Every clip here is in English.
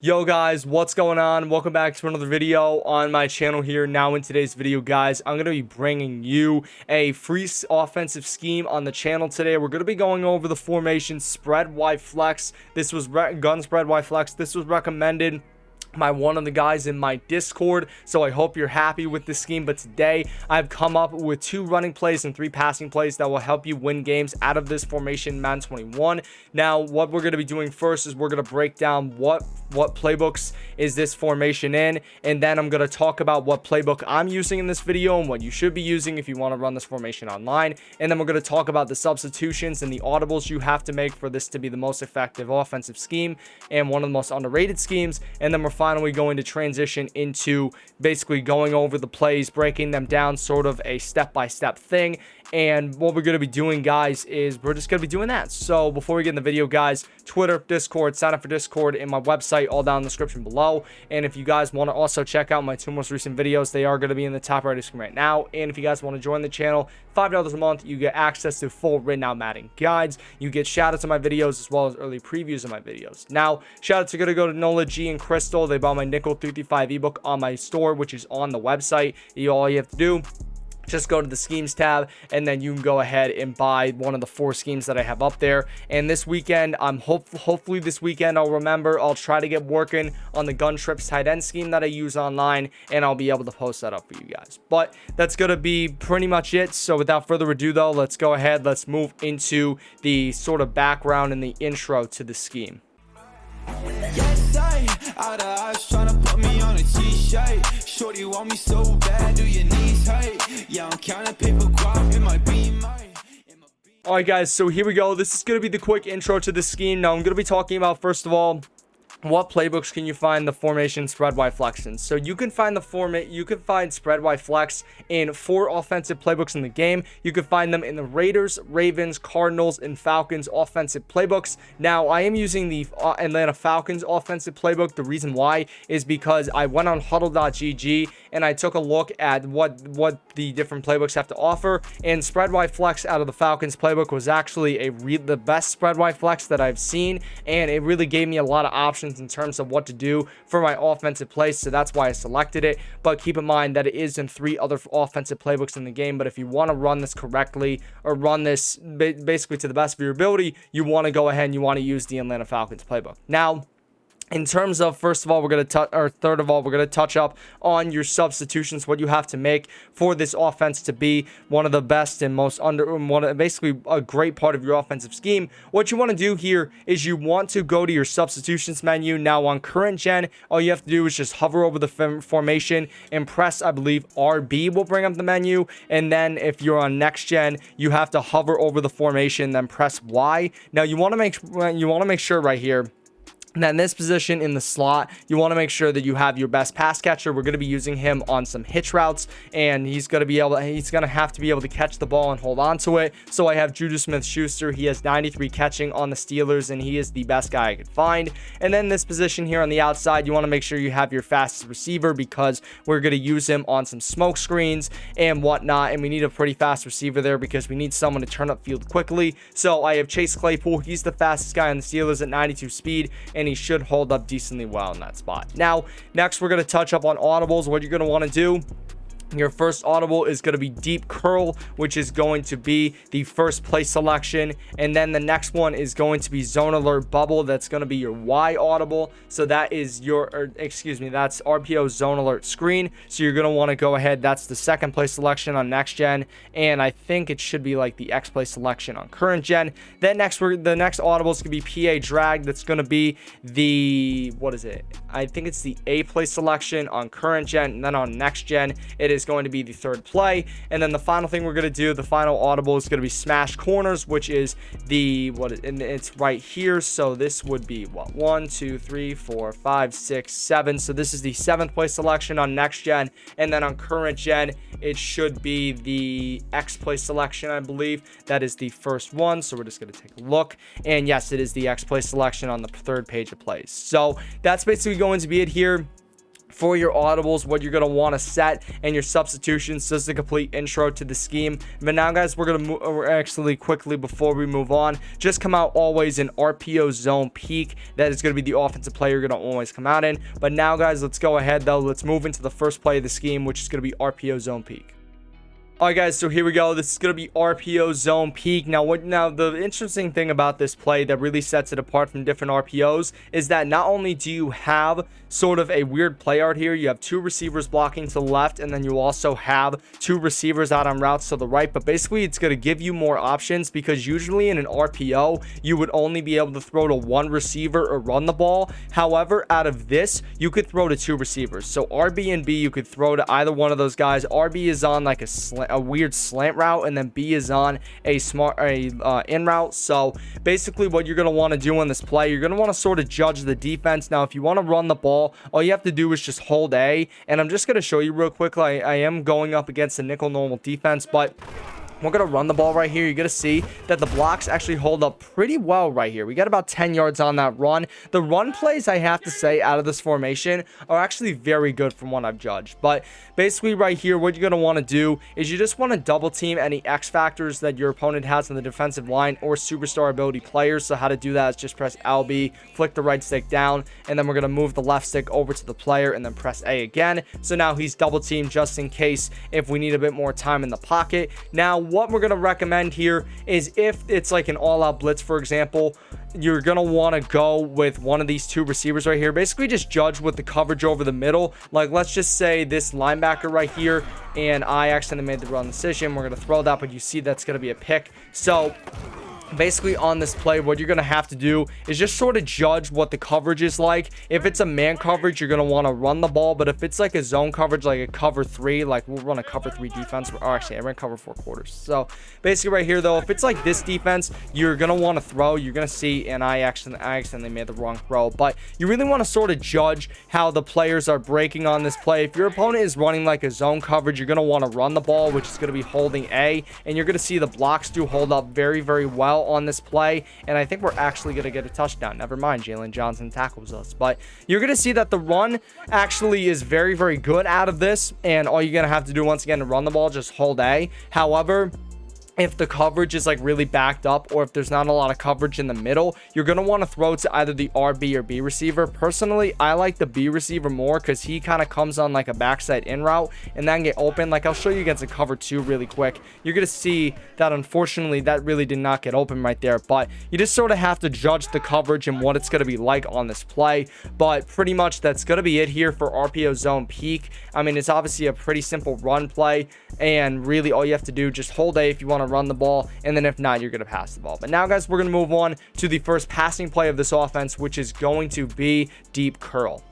Yo guys, what's going on? Welcome back to another video on my channel here. Now in today's video, guys, I'm going to be bringing you a free offensive scheme on the channel today. We're going to be going over the formation spread wide flex. This was gun spread wide flex. This was recommended by one of the guys in my Discord, so I hope you're happy with this scheme. But today I've come up with 2 running plays and 3 passing plays that will help you win games out of this formation Madden 21. Now what we're going to be doing first is we're going to break down what playbooks is this formation in, and then I'm going to talk about what playbook I'm using in this video and what you should be using if you want to run this formation online. And then we're going to talk about the substitutions and the audibles you have to make for this to be the most effective offensive scheme and one of the most underrated schemes. And then we're finally going to transition into basically going over the plays, breaking them down, sort of a step-by-step thing. And what we're going to be doing, guys, is we're just going to be doing that. So before we get in the video, guys, Twitter, Discord, sign up for Discord and my website, all down in the description below. And if you guys want to also check out my 2 most recent videos, they are going to be in the top right of the screen right now. And if you guys want to join the channel, $5 a month, you get access to full written out Madden guides. You get shout outs to my videos as well as early previews of my videos. Now, shout outs are going to go to Nola, G, and Crystal. They bought my nickel 335 ebook on my store, which is on the website. All you have to do, just go to the schemes tab and then you can go ahead and buy one of the 4 schemes that I have up there. And this weekend, hopefully this weekend I'll try to get working on the gun trips tight end scheme that I use online, and I'll be able to post that up for you guys. But that's gonna be pretty much it. So without further ado though, let's go ahead, let's move into the sort of background and the intro to the scheme. Yes, out of eyes trying to put me on a t-shirt. Shorty want me so bad, do your knees hurt? Yeah, I'm counting paper guap in my beamer. Alright guys, so here we go. This is going to be the quick intro to the scheme. Now I'm going to be talking about, first of all, what playbooks can you find the formation spread wide flex in. So you can find spread wide flex in 4 offensive playbooks in the game. You can find them in the Raiders, Ravens, Cardinals, and Falcons offensive playbooks. Now I am using the Atlanta Falcons offensive playbook. The reason why is because I went on huddle.gg and I took a look at what the different playbooks have to offer, and spread wide flex out of the Falcons playbook was actually the best spread wide flex that I've seen, and it really gave me a lot of options in terms of what to do for my offensive plays, so that's why I selected it. But keep in mind that it is in 3 other offensive playbooks in the game. But if you want to run this correctly, or run this basically to the best of your ability, you want to go ahead and you want to use the Atlanta Falcons playbook. Now, in terms of, first of all, we're going to touch up on your substitutions, what you have to make for this offense to be one of the best and most basically a great part of your offensive scheme. What you want to do here is you want to go to your substitutions menu. Now on current gen, all you have to do is just hover over the formation and press, I believe, RB will bring up the menu. And then if you're on next gen, you have to hover over the formation, then press Y. Now you want to make sure right here, now in this position in the slot, you want to make sure that you have your best pass catcher. We're going to be using him on some hitch routes, and he's going to have to be able to catch the ball and hold on to it. So I have Juju Smith-Schuster. He has 93 catching on the Steelers, and he is the best guy I could find. And then this position here on the outside, you want to make sure you have your fastest receiver, because we're going to use him on some smoke screens and whatnot, and we need a pretty fast receiver there because we need someone to turn up field quickly. So I have Chase Claypool. He's the fastest guy on the Steelers at 92 speed, and he should hold up decently well in that spot. Now, next we're going to touch up on audibles. What you're going to want to do, your first audible is going to be deep curl, which is going to be the first play selection. And then the next one is going to be zone alert bubble. That's going to be your Y audible. So that is that's RPO zone alert screen. So you're going to want to go ahead. That's the second play selection on next gen. And I think it should be like the X play selection on current gen. Then the next audible is going to be PA drag. That's going to be the, I think it's the A play selection on current gen. And then on next gen, it is going to be the third play. And then the final thing we're going to do, the final audible, is going to be smash corners, which is and it's right here. So this would be 1 2 3 4 5 6 7. So this is the 7th play selection on next gen. And then on current gen, it should be the X play selection, I believe. That is the first one. So we're just going to take a look, and yes, it is the X play selection on the 3rd page of plays. So that's basically going to be it here For your audibles, what you're going to want to set, and your substitutions. So this is a complete intro to the scheme. But now, guys, we're actually quickly, before we move on, just come out always in RPO Zone Peak. That is going to be the offensive play you're going to always come out in. But now, guys, let's go ahead, though. Let's move into the first play of the scheme, which is going to be RPO Zone Peak. Alright, guys, so here we go. This is going to be RPO Zone Peak. Now, the interesting thing about this play that really sets it apart from different RPOs is that not only do you have sort of a weird play art here, you have two receivers blocking to the left, and then you also have two receivers out on routes to the right, but basically it's going to give you more options, because usually in an RPO, you would only be able to throw to one receiver or run the ball. However, out of this, you could throw to two receivers. So RB and B, you could throw to either one of those guys. RB is on like a weird slant route, and then B is on a in route. So basically what you're going to want to do on this play, you're going to want to sort of judge the defense. Now, if you want to run the ball, all you have to do is just hold A, and I'm just going to show you real quick. I am going up against a nickel normal defense, but we're going to run the ball right here. You're going to see that the blocks actually hold up pretty well right here. We got about 10 yards on that run. The run plays, I have to say, out of this formation are actually very good from what I've judged. But basically right here, what you're going to want to do is you just want to double team any X factors that your opponent has on the defensive line or superstar ability players. So how to do that is just press LB, flick the right stick down, and then we're going to move the left stick over to the player and then press A again. So now he's double teamed just in case if we need a bit more time in the pocket. Now, what we're going to recommend here is if it's like an all-out blitz, for example, you're going to want to go with one of these two receivers right here. Basically just judge with the coverage over the middle. Like, let's just say this linebacker right here, and I accidentally made the wrong decision. We're going to throw that, but you see that's going to be a pick. So basically on this play, what you're going to have to do is just sort of judge what the coverage is like. If it's a man coverage, you're going to want to run the ball, but if it's like a zone coverage, like a cover 3, like we'll run a cover 3 defense, or actually I ran cover 4 quarters. So basically right here though, if it's like this defense, you're going to want to throw. You're going to see, and I accidentally made the wrong throw, but you really want to sort of judge how the players are breaking on this play. If your opponent is running like a zone coverage, you're going to want to run the ball, which is going to be holding A, and you're going to see the blocks do hold up very, very well on this play, and I think we're actually going to get a touchdown. Never mind, Jalen Johnson tackles us, but you're going to see that the run actually is very, very good out of this, and all you're going to have to do once again to run the ball, just hold A. However, if the coverage is like really backed up, or if there's not a lot of coverage in the middle, you're going to want to throw to either the RB or B receiver. Personally, I like the B receiver more because he kind of comes on like a backside in route and then get open. Like I'll show you against a cover 2 really quick. You're going to see that unfortunately that really did not get open right there, but you just sort of have to judge the coverage and what it's going to be like on this play. But pretty much that's going to be it here for RPO Zone Peak. I mean, it's obviously a pretty simple run play, and really all you have to do, just hold A if you want to run the ball, and then if not, you're going to pass the ball. But now, guys, we're going to move on to the first passing play of this offense, which is going to be deep curl.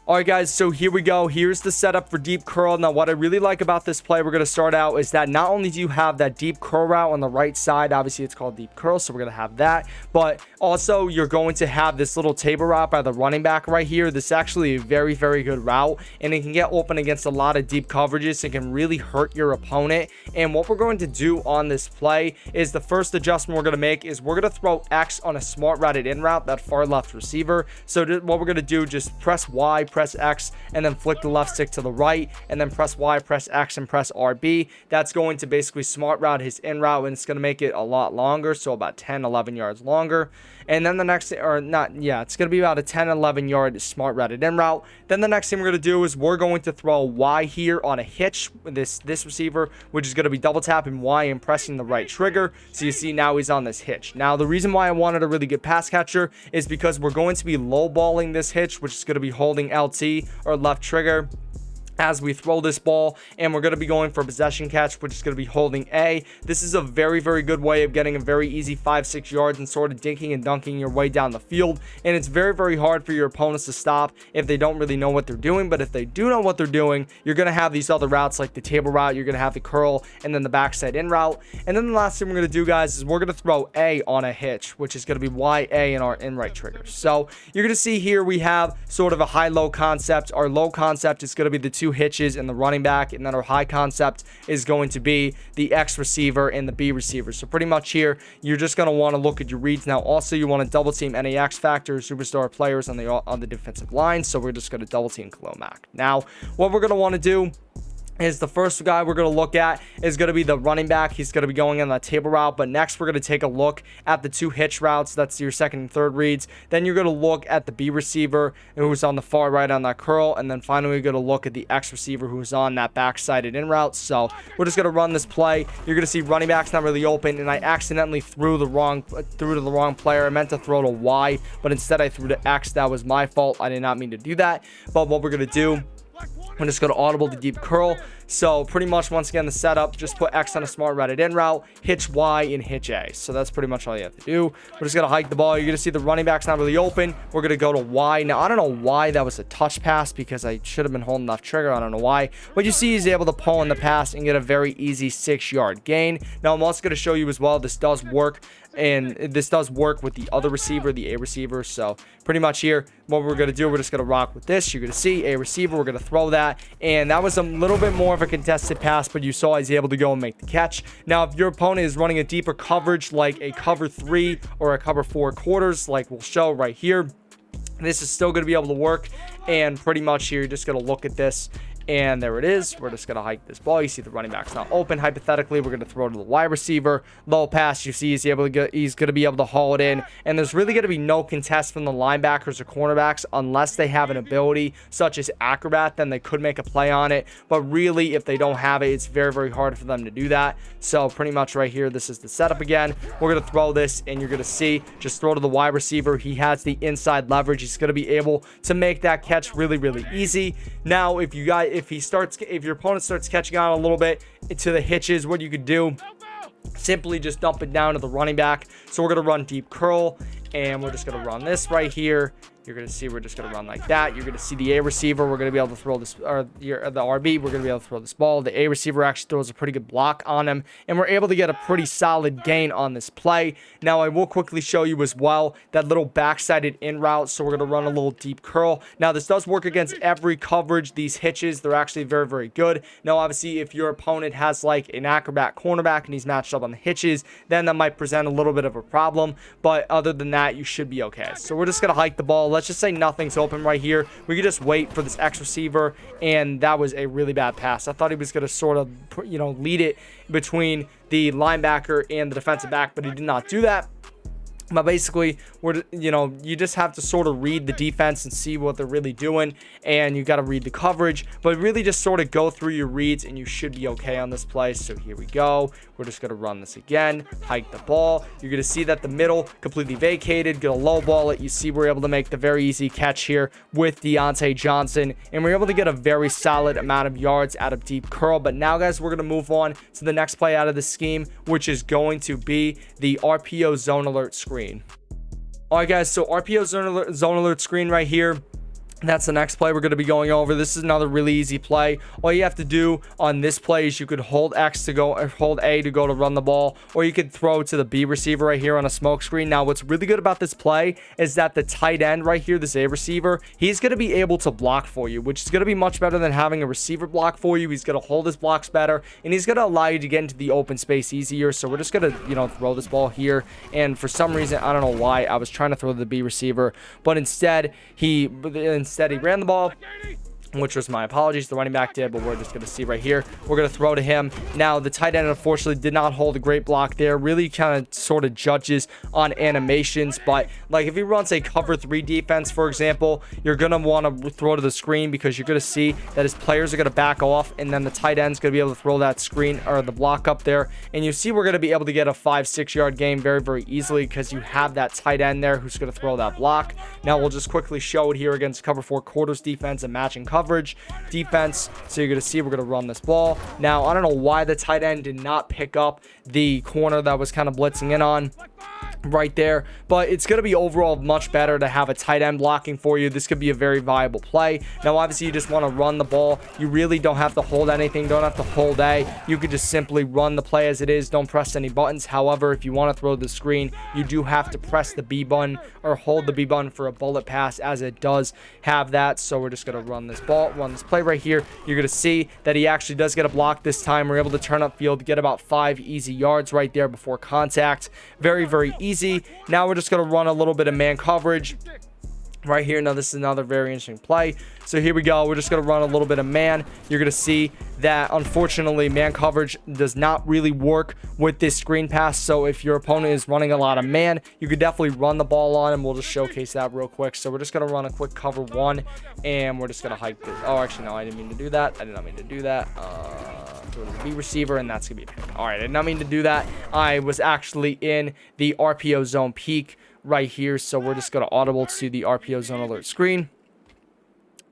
All right, guys, so here we go. Here's the setup for deep curl. Now, what I really like about this play, we're going to start out, is that not only do you have that deep curl route on the right side, obviously it's called deep curl, so we're going to have that, but also you're going to have this little table route by the running back right here. This is actually a very, very good route, and it can get open against a lot of deep coverages. It can really hurt your opponent, and what we're going to do on this play is the first adjustment we're going to make is we're going to throw X on a smart routed in route, that far left receiver. So what we're going to do, just press Y, press X, and then flick the left stick to the right, and then press Y, press X, and press RB. That's going to basically smart route his in route, and it's going to make it a lot longer, so about 10-11 yards longer. And then the next, or not, yeah, it's going to be about a 10-11 yard smart routed in route. Then the next thing we're going to do is we're going to throw Y here on a hitch with this receiver, which is going to be double tapping Y and pressing the right trigger. So you see now he's on this hitch. Now the reason why I wanted a really good pass catcher is because we're going to be low balling this hitch, which is going to be holding LT or left trigger as we throw this ball, and we're going to be going for possession catch, which is going to be holding A. This is a very, very good way of getting a very easy 5-6 yards and sort of dinking and dunking your way down the field, and it's very, very hard for your opponents to stop if they don't really know what they're doing. But if they do know what they're doing, you're going to have these other routes like the table route, you're going to have the curl, and then the backside in route. And then the last thing we're going to do, guys, is we're going to throw A on a hitch, which is going to be YA in our in right trigger. So you're going to see here we have sort of a high-low concept. Our low concept is going to be the two two hitches and the running back, and then our high concept is going to be the X receiver and the B receiver. So pretty much here, you're just going to want to look at your reads. Now, also, you want to double team any X factor superstar players on the defensive line. So we're just going to double team Khalil Mack. Now, what we're going to want to do is the first guy we're going to look at is going to be the running back. He's going to be going on that table route. But next, we're going to take a look at the two hitch routes. That's your second and third reads. Then you're going to look at the B receiver who's on the far right on that curl. And then finally, we're going to look at the X receiver who's on that back-sided in route. So we're just going to run this play. You're going to see running back's not really open. And I accidentally threw to the wrong player. I meant to throw to Y, but instead I threw to X. That was my fault. I did not mean to do that. But what we're going to do, I'm just going to audible the deep curl. So pretty much, once again, the setup, just put X on a smart routed in route, hitch Y, and hitch A. So that's pretty much all you have to do. We're just going to hike the ball. You're going to see the running back's not really open. We're going to go to Y. Now, I don't know why that was a touch pass, because I should have been holding left trigger. I don't know why. But you see he's able to pull in the pass and get a very easy 6-yard gain. Now, I'm also going to show you as well, this does work. And this does work with the other receiver, the A receiver. So pretty much here, what we're going to do, we're just going to rock with this. You're going to see A receiver. We're going to throw that. And that was a little bit more of a contested pass, but you saw he's able to go and make the catch. Now, if your opponent is running a deeper coverage, like a cover 3 or a cover 4 quarters, like we'll show right here, this is still going to be able to work. And pretty much here, you're just going to look at this. And there it is. We're just going to hike this ball. You see the running back's not open. Hypothetically, we're going to throw to the wide receiver. Low pass. You see he's going to be able to haul it in. And there's really going to be no contest from the linebackers or cornerbacks unless they have an ability such as acrobat. Then they could make a play on it. But really, if they don't have it, it's very, very hard for them to do that. So pretty much right here, this is the setup again. We're going to throw this, and you're going to see just throw to the wide receiver. He has the inside leverage. He's going to be able to make that catch really, really easy. Now, if your opponent starts catching on a little bit to the hitches, what you could do, simply just dump it down to the running back. So we're going to run deep curl, and we're just going to run this right here. You're going to see we're just going to run like that. You're going to see the A receiver. We're going to be able to throw this, or the RB. We're going to be able to throw this ball. The A receiver actually throws a pretty good block on him, and we're able to get a pretty solid gain on this play. Now, I will quickly show you as well that little backsided in route. So we're going to run a little deep curl. Now, this does work against every coverage. These hitches, they're actually very, very good. Now, obviously, if your opponent has like an acrobat cornerback and he's matched up on the hitches, then that might present a little bit of a problem. But other than that, you should be okay. So we're just going to hike the ball. Let's just say nothing's open right here. We could just wait for this X receiver, and that was a really bad pass. I thought he was going to sort of, lead it between the linebacker and the defensive back, but he did not do that. But basically, you just have to sort of read the defense and see what they're really doing, and you got to read the coverage, but really just sort of go through your reads, and you should be okay on this play. So here we go. We're just going to run this again, hike the ball. You're going to see that the middle completely vacated, going to low ball it. You see we're able to make the very easy catch here with Deontay Johnson, and we're able to get a very solid amount of yards out of deep curl. But now, guys, we're going to move on to the next play out of the scheme, which is going to be the RPO zone alert screen. All right, guys, so RPO zone alert screen right here. That's the next play we're going to be going over. This is another really easy play. All you have to do on this play is you could hold X to go, or hold A to go to run the ball, or you could throw to the B receiver right here on a smoke screen. Now, what's really good about this play is that the tight end right here, this A receiver, he's going to be able to block for you, which is going to be much better than having a receiver block for you. He's going to hold his blocks better, and he's going to allow you to get into the open space easier. So we're just going to, throw this ball here. And for some reason, I don't know why, I was trying to throw to the B receiver, but instead he ran the ball, which was my apologies. The running back did, but we're just going to see right here. We're going to throw to him. Now, the tight end, unfortunately, did not hold a great block there. Really kind of sort of judges on animations. But, like, if he runs a cover 3 defense, for example, you're going to want to throw to the screen because you're going to see that his players are going to back off, and then the tight end's going to be able to throw that screen or the block up there. And you see we're going to be able to get a 5-6 yard gain very, very easily because you have that tight end there who's going to throw that block. Now, we'll just quickly show it here against cover 4 quarters defense and matching coverage defense. So you're going to see we're going to run this ball. Now, I don't know why the tight end did not pick up the corner that was kind of blitzing in on. right there, but it's going to be overall much better to have a tight end blocking for you. This could be a very viable play. Now obviously you just want to run the ball. You really don't have to hold anything, don't have to hold A. You could just simply run the play as it is, don't press any buttons. However, if you want to throw the screen, you do have to press the B button or hold the B button for a bullet pass, as it does have that. So we're just going to run this play right here. You're going to see that he actually does get a block this time. We're able to turn upfield, get about 5 easy yards right there before contact. Very, very easy. Now we're just going to run a little bit of man coverage right here. Now this is another very interesting play. So here we go. We're just going to run a little bit of man. You're going to see that unfortunately man coverage does not really work with this screen pass. So if your opponent is running a lot of man, you could definitely run the ball on him. We'll just showcase that real quick. So we're just going to run a quick cover 1 and we're just going to hike this. Oh, actually, no, I didn't mean to do that. I did not mean to do that. Go to the B receiver, and that's going to be a pick. All right, I did not mean to do that. I was actually in the RPO Zone Peak right here. So we're just going to audible to the RPO Zone Alert screen.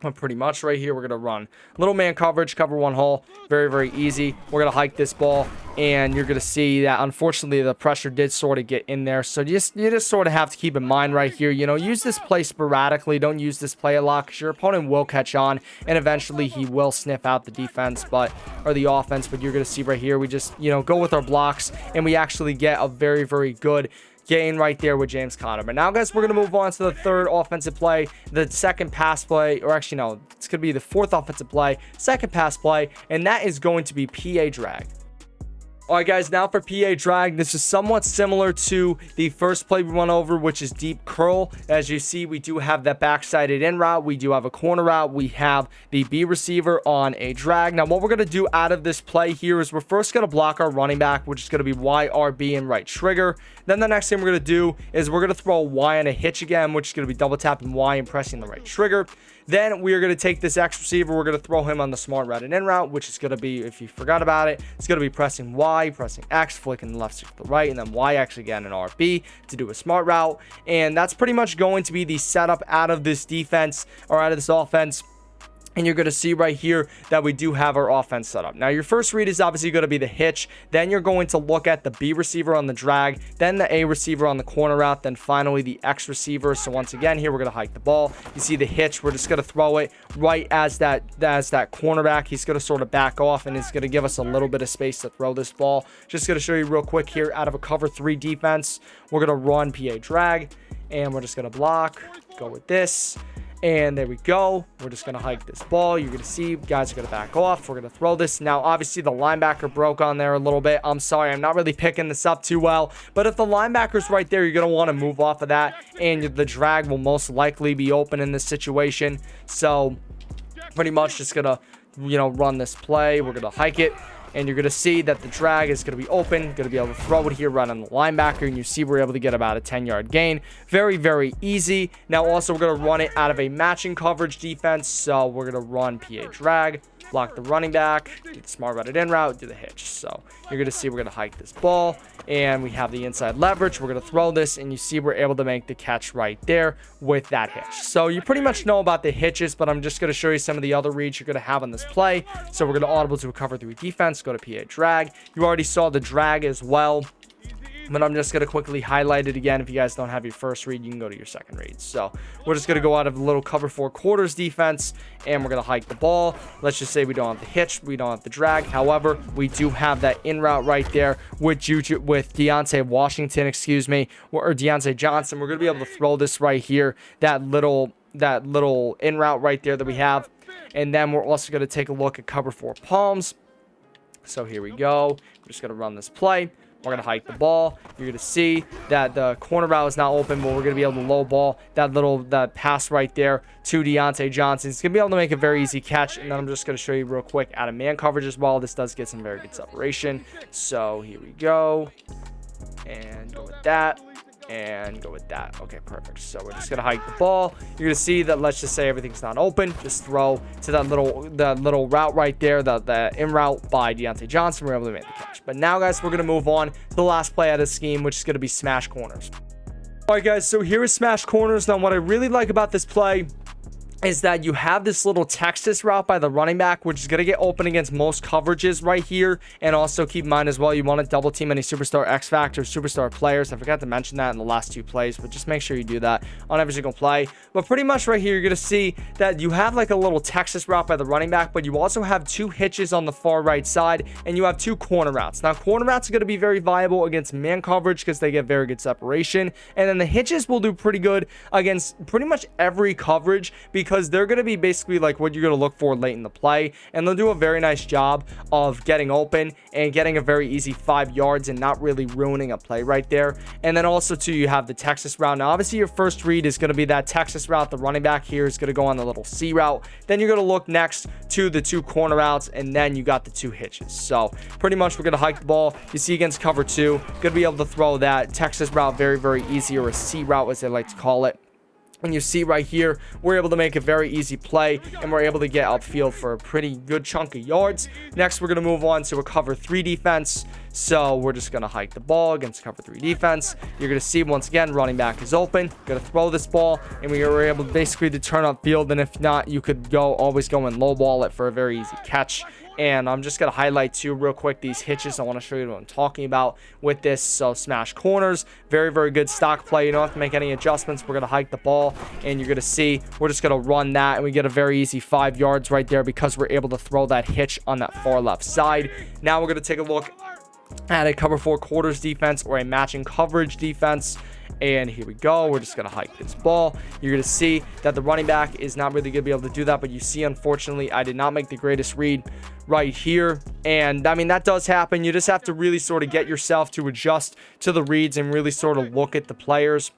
But pretty much right here, we're going to run little man coverage, cover 1 hole. Very, very easy. We're going to hike this ball, and you're going to see that unfortunately the pressure did sort of get in there. So you just sort of have to keep in mind right here, you know, use this play sporadically. Don't use this play a lot because your opponent will catch on, and eventually he will sniff out the defense, or the offense. But you're going to see right here, we just, you know, go with our blocks, and we actually get a very, very good gain right there with James Conner. But now, guys, we're going to move on to the third offensive play, the second pass play, or actually, no, it's going to be the fourth offensive play, second pass play, and that is going to be PA drag. All right, guys, now for PA drag, this is somewhat similar to the first play we went over, which is deep curl. As you see, we do have that backsided in route. We do have a corner route. We have the B receiver on a drag. Now, what we're going to do out of this play here is we're first going to block our running back, which is going to be YRB and right trigger. Then the next thing we're going to do is we're going to throw a Y on a hitch again, which is going to be double tapping Y and pressing the right trigger. Then we are going to take this X receiver. We're going to throw him on the smart route and in route, which is going to be, if you forgot about it, it's going to be pressing Y, pressing X, flicking the left stick to the right, and then YX again and RB to do a smart route. And that's pretty much going to be the setup out of this defense, or out of this offense. And you're going to see right here that we do have our offense set up. Now, your first read is obviously going to be the hitch. Then you're going to look at the B receiver on the drag, then the A receiver on the corner route, then finally the X receiver. So once again, here we're going to hike the ball. You see the hitch. We're just going to throw it right as that cornerback. He's going to sort of back off, and it's going to give us a little bit of space to throw this ball. Just going to show you real quick here, out of a cover 3 defense, we're going to run PA drag, and we're just going to block, go with this. And there we go. We're just going to hike this ball. You're going to see guys are going to back off. We're going to throw this. Now, obviously, the linebacker broke on there a little bit. I'm sorry. I'm not really picking this up too well. But if the linebacker's right there, you're going to want to move off of that. And the drag will most likely be open in this situation. So, pretty much just going to, you know, run this play. We're going to hike it. And you're going to see that the drag is going to be open, going to be able to throw it here right on the linebacker. And you see we're able to get about a 10-yard gain. Very, very easy. Now, also, we're going to run it out of a matching coverage defense. So we're going to run PA drag, block the running back, do the smart route in route, do the hitch. So you're going to see we're going to hike this ball. And we have the inside leverage. We're going to throw this, and you see we're able to make the catch right there with that hitch. So you pretty much know about the hitches, but I'm just going to show you some of the other reads you're going to have on this play. So we're going to audible to a cover 3 defense, go to PA drag. You already saw the drag as well, but I'm just going to quickly highlight it again. If you guys don't have your first read, you can go to your second read. So we're just going to go out of a little cover 4 quarters defense, and we're going to hike the ball. Let's just say we don't have the hitch, we don't have the drag. However, we do have that in route right there with Deontay Washington, or Deontay Johnson. We're going to be able to throw this right here, that little in route right there that we have. And then we're also going to take a look at cover 4 palms. So here we go. We're just going to run this play. We're going to hike the ball. You're going to see that the corner route is not open, but we're going to be able to low ball that pass right there to Deontay Johnson. He's going to be able to make a very easy catch. And then I'm just going to show you real quick out of man coverage as well. This does get some very good separation. So here we go. And go with that. And go with that. Okay, perfect. So we're just gonna hike the ball. You're gonna see that, let's just say everything's not open, just throw to that little route right there, the in route by Deontay Johnson. We're able to make the catch. But now, guys, we're gonna move on to the last play out of the scheme, which is gonna be smash corners. All right, guys, so here is smash corners. Now, what I really like about this play is that you have this little Texas route by the running back, which is going to get open against most coverages right here. And also keep in mind as well, you want to double team any superstar X Factor, superstar players. I forgot to mention that in the last 2 plays, but just make sure you do that on every single play. But pretty much right here, you're going to see that you have like a little Texas route by the running back, but you also have 2 hitches on the far right side, and you have 2 corner routes. Now, corner routes are going to be very viable against man coverage because they get very good separation. And then the hitches will do pretty good against pretty much every coverage, because they're going to be basically like what you're going to look for late in the play, and they'll do a very nice job of getting open and getting a very easy 5 yards and not really ruining a play right there. And then also too, you have the Texas route. Now obviously your first read is going to be that Texas route. The running back here is going to go on the little C route. Then you're going to look next to the 2 corner routes, and then you got the 2 hitches. So pretty much we're going to hike the ball. You see against cover 2, going to be able to throw that Texas route very, very easy, or a C route as they like to call it. And you see right here, we're able to make a very easy play, and we're able to get upfield for a pretty good chunk of yards. Next, we're going to move on to a cover 3 defense. So we're just going to hike the ball against cover 3 defense. You're going to see once again, running back is open. Going to throw this ball, and we were able basically to turn upfield. And if not, you could always go and low ball it for a very easy catch. And I'm just going to highlight too real quick these hitches. I want to show you what I'm talking about with this. So smash corners, very, very good stock play. You don't have to make any adjustments. We're going to hike the ball, and you're going to see we're just going to run that, and we get a very easy 5 yards right there because we're able to throw that hitch on that far left side. Now we're going to take a look at a cover 4 quarters defense, or a matching coverage defense. And here we go. We're just going to hike this ball. You're going to see that the running back is not really going to be able to do that. But you see, unfortunately, I did not make the greatest read right here. And I mean, that does happen. You just have to really sort of get yourself to adjust to the reads and really sort of look at the players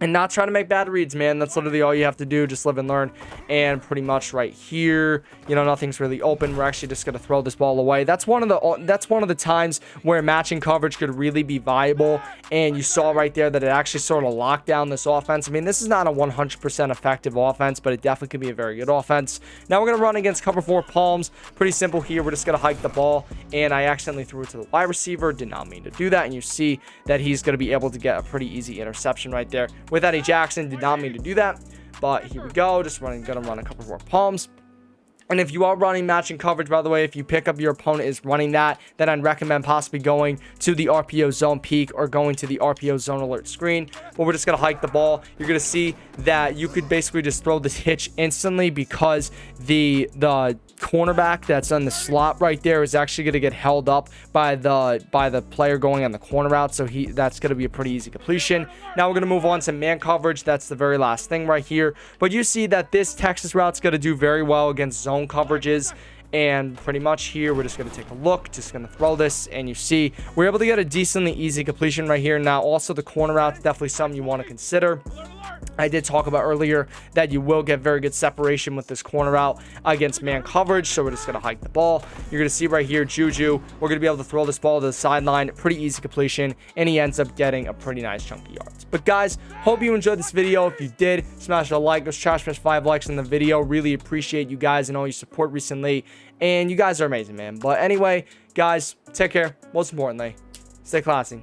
and not try to make bad reads, man. That's literally all you have to do. Just live and learn. And pretty much right here, you know, nothing's really open. We're actually just going to throw this ball away. That's one of the times where matching coverage could really be viable. And you saw right there that it actually sort of locked down this offense. I mean, this is not a 100% effective offense, but it definitely could be a very good offense. Now we're going to run against cover 4 palms. Pretty simple here. We're just going to hike the ball. And I accidentally threw it to the wide receiver. Did not mean to do that. And you see that he's going to be able to get a pretty easy interception right there. With Eddie Jackson, did not mean to do that, but here we go. Just gonna run a couple more palms. And if you are running matching coverage, by the way, if you pick up your opponent is running that, then I'd recommend possibly going to the RPO Zone Peak or going to the RPO Zone Alert screen. But we're just going to hike the ball. You're going to see that you could basically just throw this hitch instantly because the cornerback that's on the slot right there is actually going to get held up by the player going on the corner route. So that's going to be a pretty easy completion. Now we're going to move on to man coverage. That's the very last thing right here. But you see that this Texas route's going to do very well against zone coverages. And pretty much here, we're just going to take a look, just going to throw this, and you see we're able to get a decently easy completion right here. Now also the corner route is definitely something you want to consider. I did talk about earlier that you will get very good separation with this corner route against man coverage. So we're just going to hike the ball. You're going to see right here, Juju, we're going to be able to throw this ball to the sideline. Pretty easy completion, and he ends up getting a pretty nice chunk of yards. But guys, hope you enjoyed this video. If you did, smash a like. Let's try to smash 5 likes in the video. Really appreciate you guys and all your support recently. And you guys are amazing, man. But anyway, guys, take care. Most importantly, stay classy.